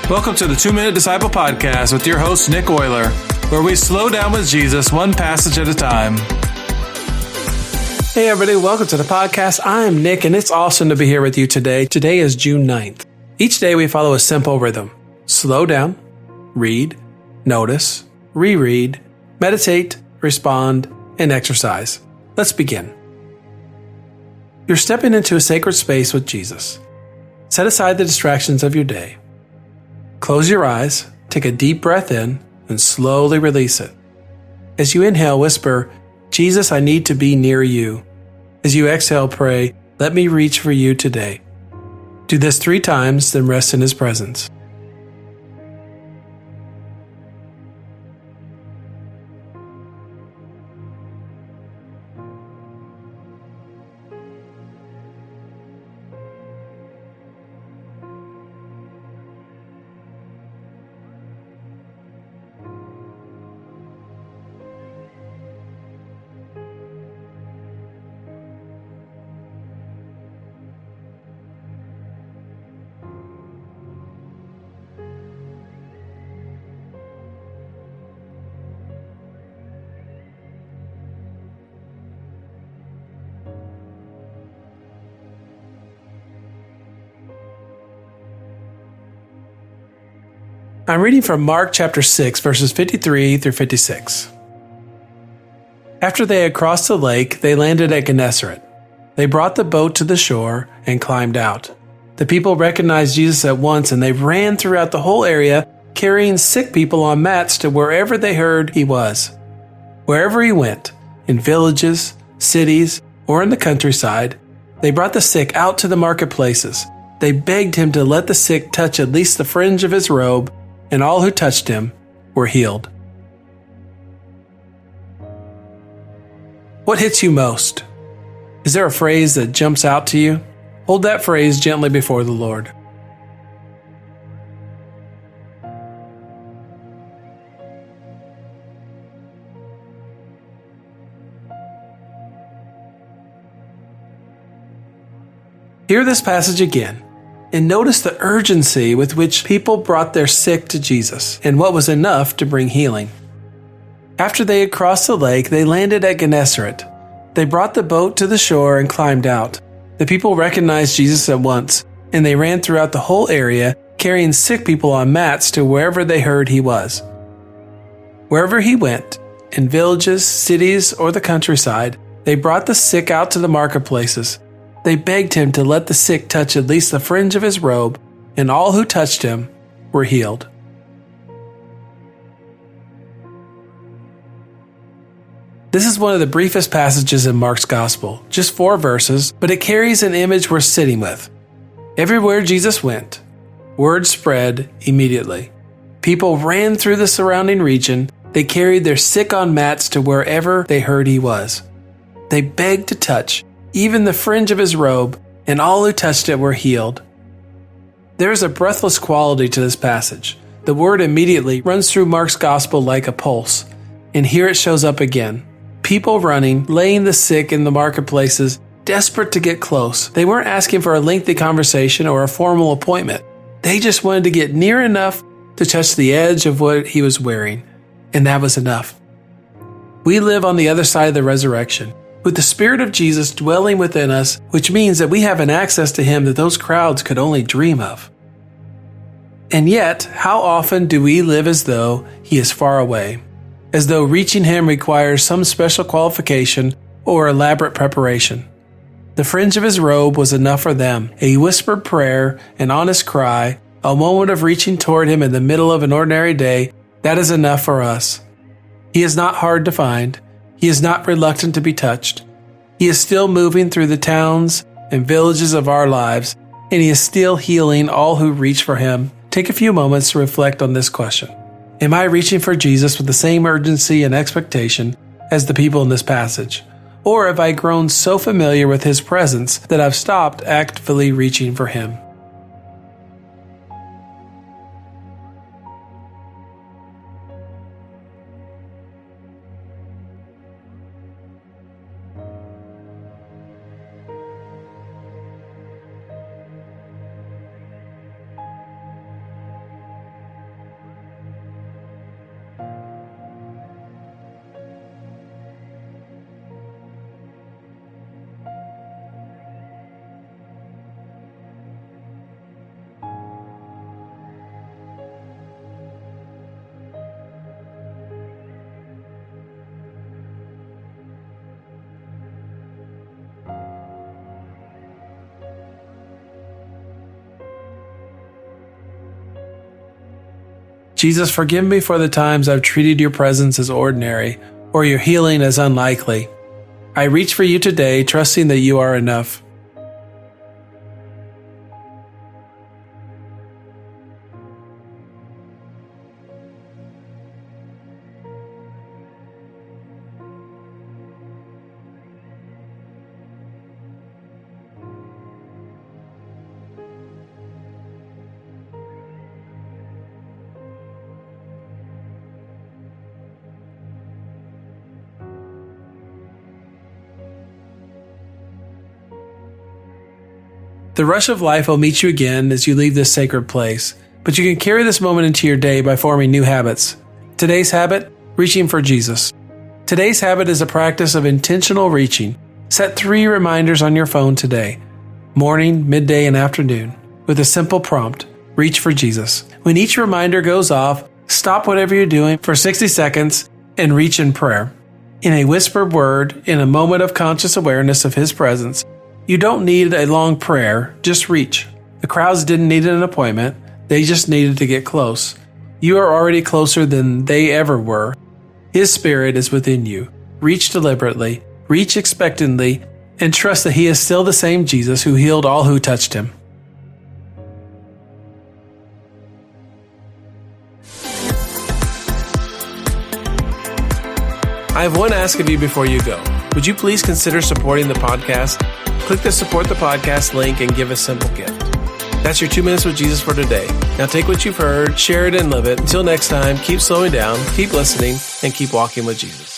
Welcome to the 2-Minute Disciple Podcast with your host, Nick Euler, where we slow down with Jesus one passage at a time. Hey everybody, welcome to the podcast. I'm Nick, and it's awesome to be here with you today. Today is June 9th. Each day we follow a simple rhythm. Slow down, read, notice, reread, meditate, respond, and exercise. Let's begin. You're stepping into a sacred space with Jesus. Set aside the distractions of your day. Close your eyes, take a deep breath in, and slowly release it. As you inhale, whisper, "Jesus, I need to be near you." As you exhale, pray, "Let me reach for you today." Do this 3 times, then rest in His presence. I'm reading from Mark chapter 6, verses 53 through 56. After they had crossed the lake, they landed at Gennesaret. They brought the boat to the shore and climbed out. The people recognized Jesus at once, and they ran throughout the whole area, carrying sick people on mats to wherever they heard He was. Wherever He went, in villages, cities, or in the countryside, they brought the sick out to the marketplaces. They begged Him to let the sick touch at least the fringe of His robe, and all who touched Him were healed. What hits you most? Is there a phrase that jumps out to you? Hold that phrase gently before the Lord. Hear this passage again. And notice the urgency with which people brought their sick to Jesus, and what was enough to bring healing. After they had crossed the lake, they landed at Gennesaret. They brought the boat to the shore and climbed out. The people recognized Jesus at once, and they ran throughout the whole area, carrying sick people on mats to wherever they heard He was. Wherever He went, in villages, cities, or the countryside, they brought the sick out to the marketplaces. They begged Him to let the sick touch at least the fringe of His robe, and all who touched Him were healed. This is one of the briefest passages in Mark's Gospel, just 4 verses, but it carries an image we're sitting with. Everywhere Jesus went, word spread immediately. People ran through the surrounding region. They carried their sick on mats to wherever they heard He was. They begged to touch even the fringe of His robe, and all who touched it were healed. There is a breathless quality to this passage. The word immediately runs through Mark's Gospel like a pulse, and here it shows up again. People running, laying the sick in the marketplaces, desperate to get close. They weren't asking for a lengthy conversation or a formal appointment. They just wanted to get near enough to touch the edge of what He was wearing, and that was enough. We live on the other side of the resurrection, with the Spirit of Jesus dwelling within us, which means that we have an access to Him that those crowds could only dream of. And yet, how often do we live as though He is far away, as though reaching Him requires some special qualification or elaborate preparation? The fringe of His robe was enough for them, a whispered prayer, an honest cry, a moment of reaching toward Him in the middle of an ordinary day. That is enough for us. He is not hard to find. He is not reluctant to be touched. He is still moving through the towns and villages of our lives, and He is still healing all who reach for Him. Take a few moments to reflect on this question. Am I reaching for Jesus with the same urgency and expectation as the people in this passage? Or have I grown so familiar with His presence that I've stopped actively reaching for Him? Jesus, forgive me for the times I've treated your presence as ordinary or your healing as unlikely. I reach for you today, trusting that you are enough. The rush of life will meet you again as you leave this sacred place, but you can carry this moment into your day by forming new habits. Today's habit, reaching for Jesus. Today's habit is a practice of intentional reaching. Set 3 reminders on your phone today, morning, midday, and afternoon, with a simple prompt, reach for Jesus. When each reminder goes off, stop whatever you're doing for 60 seconds and reach in prayer. In a whispered word, in a moment of conscious awareness of His presence, you don't need a long prayer, just reach. The crowds didn't need an appointment, they just needed to get close. You are already closer than they ever were. His Spirit is within you. Reach deliberately, reach expectantly, and trust that He is still the same Jesus who healed all who touched Him. I have one ask of you before you go. Would you please consider supporting the podcast? Click the Support the Podcast link and give a simple gift. That's your 2 minutes with Jesus for today. Now take what you've heard, share it, and live it. Until next time, keep slowing down, keep listening, and keep walking with Jesus.